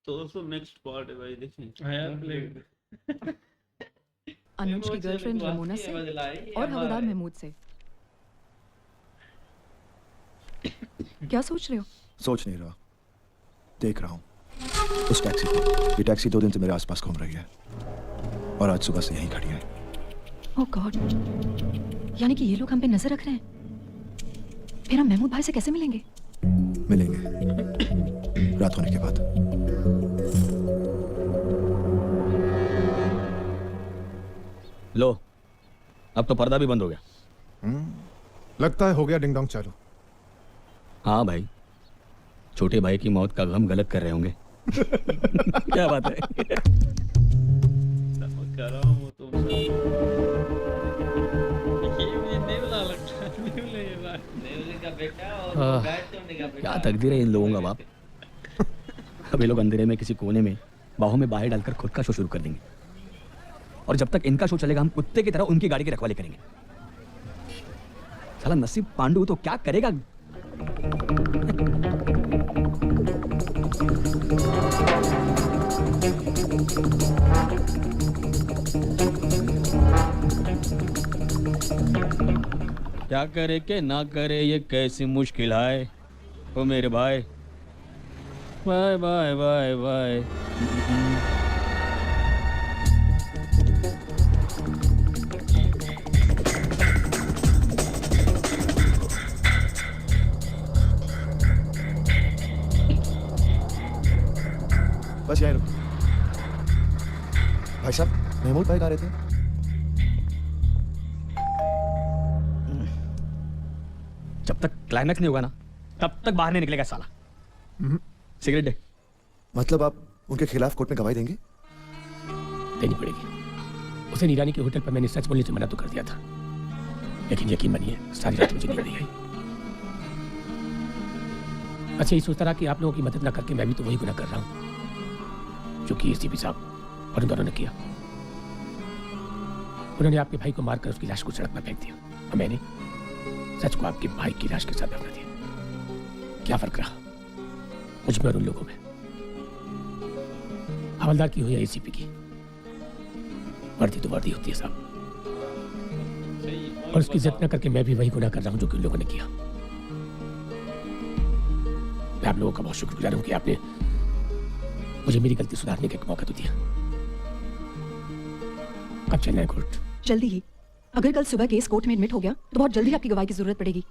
तो दोस्तों next part है भाई, देखें। हाँ यार प्ले अनुज की गर्लफ्रेंड रमोना से और हवलदार महमूद से। क्या सोच रहे हो? सोच नहीं रहा, देख रहा हूँ उस टैक्सी को। ये टैक्सी 2 दिन से मेरे आसपास घूम रही है और आज सुबह से यहीं खड़ी है। ओह गॉड, यानी कि ये लोग हम पे नजर रख रहे हैं। फिर हम महमूद भाई से कैसे मिलेंगे? मिलेंगे रात होने के बाद। लो, अब तो पर्दा भी बंद हो गया। लगता है हो गया डिंग डोंग चालू। हाँ भाई, छोटे भाई की मौत का गम गलत कर रहे होंगे। क्या बात है? क्या तकदीर है इन लोगों का बाप। अब ये लोग अंधेरे में किसी कोने में बाहों में बाहें डालकर खुद का शो शुरू कर देंगे, और जब तक इनका शो चलेगा हम कुत्ते की तरह उनकी गाड़ी की रखवाली करेंगे। साला नसीब पांडु तो क्या करेगा। क्या करे के ना करे ये कैसी मुश्किल है ओ मेरे भाई। Bye bye bye bye. बस यहीं रुको। भाई साहब, महमूद भाई कहाँ रहते हैं? जब तक क्लाइमैक्स नहीं होगा ना तब तक बाहर नहीं निकलेगा साला। सिगरेट दे। मतलब आप उनके खिलाफ कोर्ट में गवाही देंगे? देनी पड़ेगी। उसे नीरानी के होटल पर मैंने सच बोलने से मना तो कर दिया था, लेकिन यकीन मानिए सारी रात मुझे नींद नहीं आई। अच्छा, ये सोचता रहा कि आप लोगों की मदद ना करके मैं भी तो वही गुनाह कर रहा हूँ जो कि एसीपी साहब और उन दोनों ने किया। उन्होंने आपके भाई को मारकर उसकी लाश को सड़क पर फेंक दिया, और मैंने सच को आपके भाई की लाश के साथ दफना दिया। क्या फर्क रहा मुझ में और उन लोगों में? हवलदार की हो या एसीपी की, वर्दी तो वर्दी होती है साहब। और उसकी इज्जत न करके मैं भी वही गुनाह कर रहा हूं जो कि उन लोगों ने किया। मैं आप लोगों का बहुत शुक्रगुजार हूं कि आपने मुझे मेरी गलती सुधारने का एक मौका तो दिया। कब चलना है कोर्ट? जल्दी ही। अगर कल सुबह केस कोर्ट में एडमिट हो गया तो बहुत जल्दी आपकी गवाही की जरूरत पड़ेगी,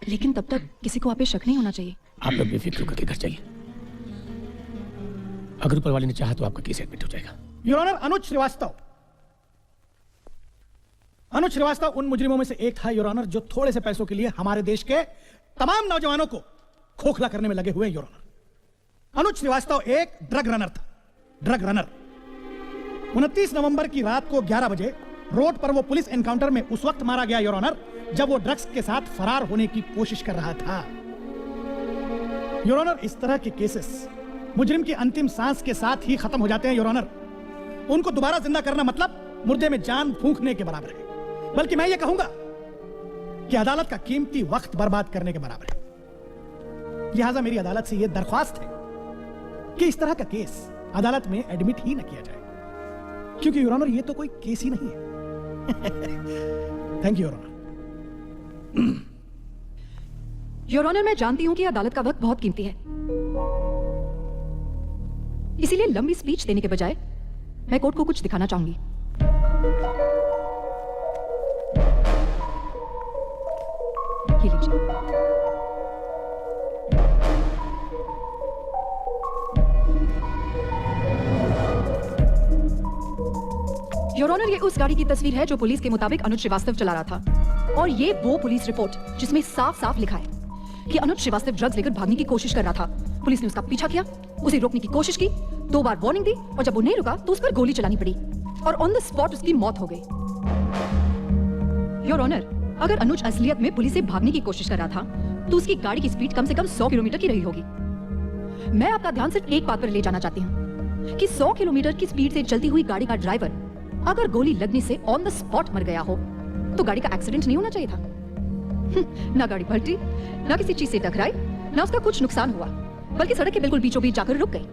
लेकिन तब तक किसी को आप पे शक नहीं होना चाहिए। आप लोग बेफिक्र होकर के घर जाइए। अगर ऊपर वाले ने चाहा तो आपका केस एडमिट हो जाएगा। योर ऑनर, अनुज श्रीवास्तव उन मुजरिमों में से एक था योर ऑनर, जो थोड़े से पैसों के लिए हमारे देश के तमाम नौजवानों को खोखला करने में लगे हुए हैं योर ऑनर। अनुज श्रीवास्तव एक ड्रग रनर था। ड्रग रनर 29 नवंबर की रात को 11 बजे रोड पर वो पुलिस एनकाउंटर में उस वक्त मारा गया योर ऑनर जब वो ड्रग्स के साथ फरार होने की कोशिश कर रहा था। योर ऑनर, इस तरह के केसेस मुजरिम की अंतिम सांस के साथ ही खत्म हो जाते हैं योर ऑनर। उनको दोबारा जिंदा करना मतलब मुर्दे में जान फूंकने के बराबर है, बल्कि मैं ये कहूंगा कि अदालत का कीमती वक्त बर्बाद करने के बराबर है। लिहाजा मेरी अदालत से यह दरख्वास्त है कि इस तरह का केस अदालत में एडमिट ही न किया जाए, क्योंकि योर ऑनर ये तो कोई केस ही नहीं है। Thank you your honour. Your honour, मैं जानती हूं कि अदालत का वक्त बहुत कीमती है, इसीलिए लंबी स्पीच देने के बजाय मैं कोर्ट को कुछ दिखाना चाहूंगी। ये लीजिए। योर ऑनर, ये उस गाड़ी की तस्वीर है जो पुलिस के मुताबिक अनुज श्रीवास्तव चला रहा था, और ये वो पुलिस रिपोर्ट जिसमें साफ साफ लिखा है कि अनुज श्रीवास्तव ड्रग्स लेकर भागने की कोशिश कर रहा था। पुलिस ने उसका पीछा किया, उसे रोकने की कोशिश की, 2 बार वार्निंग दी, और जब वो नहीं रुका तो उस पर गोली चलानी पड़ी और ऑन द स्पॉट उसकी मौत हो गई। योर ऑनर, अगर अनुज असलियत में पुलिस से भागने की कोशिश कर रहा था तो उसकी गाड़ी की स्पीड कम से कम 100 किलोमीटर की रही होगी। मैं आपका ध्यान सिर्फ एक बात पर ले जाना चाहती हूँ कि 100 किलोमीटर की स्पीड से चलती हुई गाड़ी का ड्राइवर अगर गोली लगने से ऑन द स्पॉट मर गया हो तो गाड़ी का एक्सीडेंट नहीं होना चाहिए था। ना गाड़ी पलटी, ना किसी चीज से टकराई, ना उसका कुछ नुकसान हुआ, बल्कि सड़क के बिल्कुल बीचों बीच जाकर रुक गई।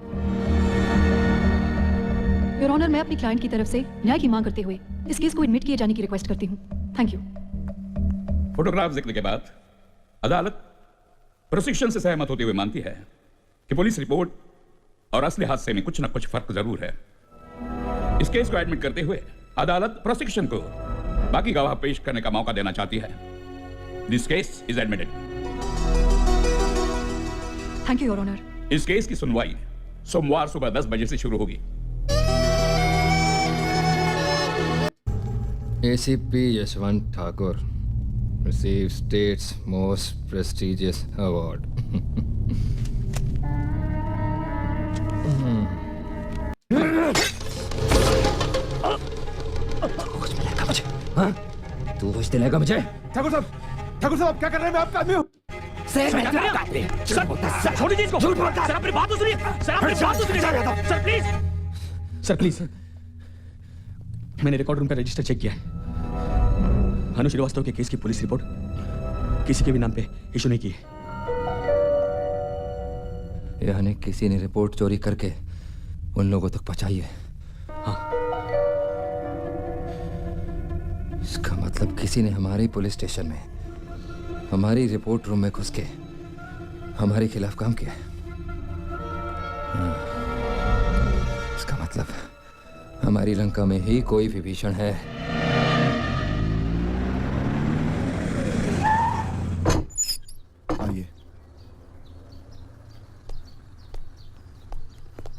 योर ऑनर, मैं अपनी क्लाइंट की तरफ से न्याय की मांग करते हुए इस केस को एडमिट किए जाने की रिक्वेस्ट करती हूँ। Thank you. फोटोग्राफ जिक्र के बाद अदालत प्रोसिक्यूशन से सहमत होते हुए मानती है कि पुलिस रिपोर्ट और असली हादसे में कुछ न कुछ फर्क जरूर है। इस केस को एडमिट करते हुए अदालत प्रोसिक्यूशन को बाकी गवाह पेश करने का मौका देना चाहती है। This case is admitted. Thank you your honour. इस केस की सुनवाई सोमवार सुबह 10 बजे से शुरू होगी। ACP Yashwant Thakur receives state's most prestigious award. तू कुछ दिलाएगा मुझे? ठाकुर साहब आप क्या कर रहे हैं? मैं आपका आदमी हूँ। सर छोड़ दीजिए इसको। सर अपनी बात तो सुनिए। सर अपनी बात तो सुनिए। Sir please. Sir please. मैंने रिकॉर्ड रूम का रजिस्टर चेक किया है। भानु श्रीवास्तव के केस की पुलिस रिपोर्ट किसी के भी नाम पे इशू नहीं की है। यानी किसी ने रिपोर्ट चोरी करके उन लोगों तक पहुंचाई है। हाँ। इसका मतलब किसी ने हमारे पुलिस स्टेशन में हमारी रिपोर्ट रूम में घुस के हमारे खिलाफ काम किया है। इसका मतलब हमारी लंका में ही कोई विभीषण है। आइए।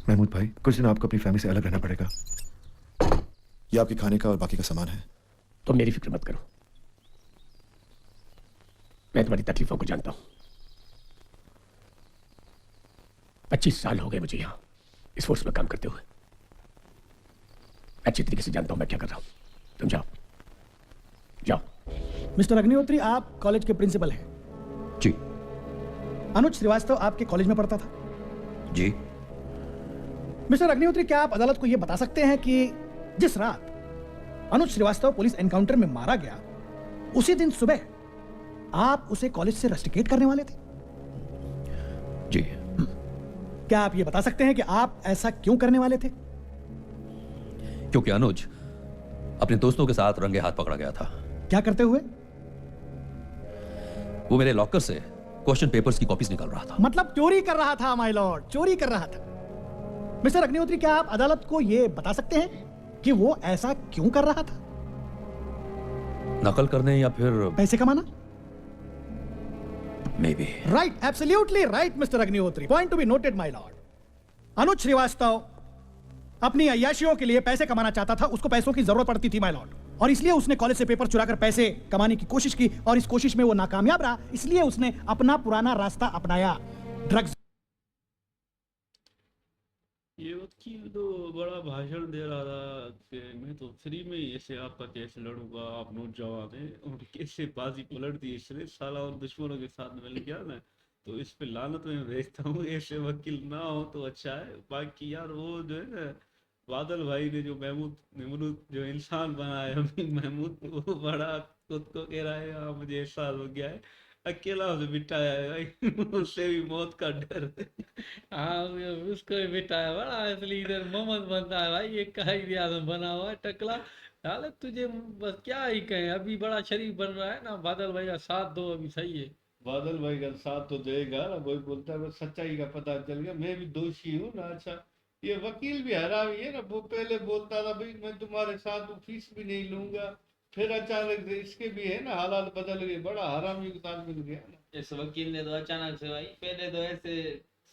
महमूद भाई, कुछ दिन आपको अपनी फैमिली से अलग रहना पड़ेगा। ये आपके खाने का और बाकी का सामान है। तो मेरी फिक्र मत करो, मैं तुम्हारी तकलीफों को जानता हूं। 25 साल हो गए मुझे यहां इस फोर्स में काम करते हुए। अच्छी तरीके से जानता हूं मैं क्या कर रहा हूं। तुम जाओ जाओ। मिस्टर अग्निहोत्री, आप कॉलेज के प्रिंसिपल हैं। जी। अनुज श्रीवास्तव आपके कॉलेज में पढ़ता था। जी। मिस्टर अग्निहोत्री, क्या आप अदालत को यह बता सकते हैं कि जिस रात अनुज श्रीवास्तव पुलिस एनकाउंटर में मारा गया, उसी दिन सुबह आप उसे कॉलेज से रस्टिकेट करने वाले थे? जी। क्या आप ये बता सकते हैं कि आप ऐसा क्यों करने वाले थे? क्योंकि अनुज अपने दोस्तों के साथ रंगे हाथ पकड़ा गया था। क्या करते हुए? वो मेरे लॉकर से क्वेश्चन पेपर्स की कॉपीज निकाल रहा था। मतलब चोरी कर रहा था माय लॉर्ड, चोरी कर रहा था। मिस्टर अग्निहोत्री, क्या आप अदालत को यह बता सकते हैं कि वो ऐसा क्यों कर रहा था? नकल करने या फिर पैसे कमाना? Maybe. Right, absolutely right, Mr. Agnihotri. Point to be noted, my lord. अनुज श्रीवास्तव अपनी अय्याशियों के लिए पैसे कमाना चाहता था, उसको पैसों की जरूरत पड़ती थी, my lord. और इसलिए उसने कॉलेज से पेपर चुराकर पैसे कमाने की कोशिश की, और इस कोशिश में वो नाकामयाब रहा, इसलिए उसने अपना पुराना रास्ता अपनाया, ड्रग्स। ये वकील तो बड़ा भाषण दे रहा था कि मैं तो फ्री में ही ऐसे आपका केस लड़ूंगा, आप नोट जवाब दें, और कैसे बाजी पलट दी इसने, साला और दुश्मनों के साथ मिल गया ना, तो इस पे लानत में भेजता हूँ। ऐसे वकील ना हो तो अच्छा है। बाकी यार वो जो है ना, बादल भाई ने जो महमूद जो इंसान बनाया अभी महमूद, वो बड़ा खुद को कह रहा है हाँ मुझे एहसास हो गया है, अकेला उसे बिठाया है भाई, उससे भी मौत का डर। हाँ उसको भी बिठाया बड़ा, इसलिए इधर मोहम्मद बनता है भाई, ये कायदे आज़म बना हुआ है टकला। हालत तुझे बस क्या ही कहें, अभी बड़ा शरीफ बन रहा है ना। बादल भाई का साथ दो, अभी सही है। बादल भाई का साथ तो देगा ना, वही बोलता है बस सच्चाई का पता चल गया, मैं भी दोषी हूँ ना। अच्छा ये वकील भी हरामी है ना, वो पहले बोलता था भाई मैं तुम्हारे साथ हूँ, फीस भी नहीं लूंगा, फिर अचानक से इसके भी है ना हालात बदल गए, बड़ा हरामी के साथ मिल गया ना। इस वकील ने तो अचानक से भाई, पहले तो ऐसे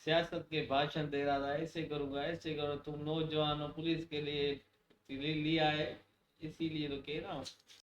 सियासत के भाषण दे रहा था, ऐसे करूंगा ऐसे करो, तुम नौजवानों पुलिस के लिए लिया है, इसीलिए तो कह रहा हूँ।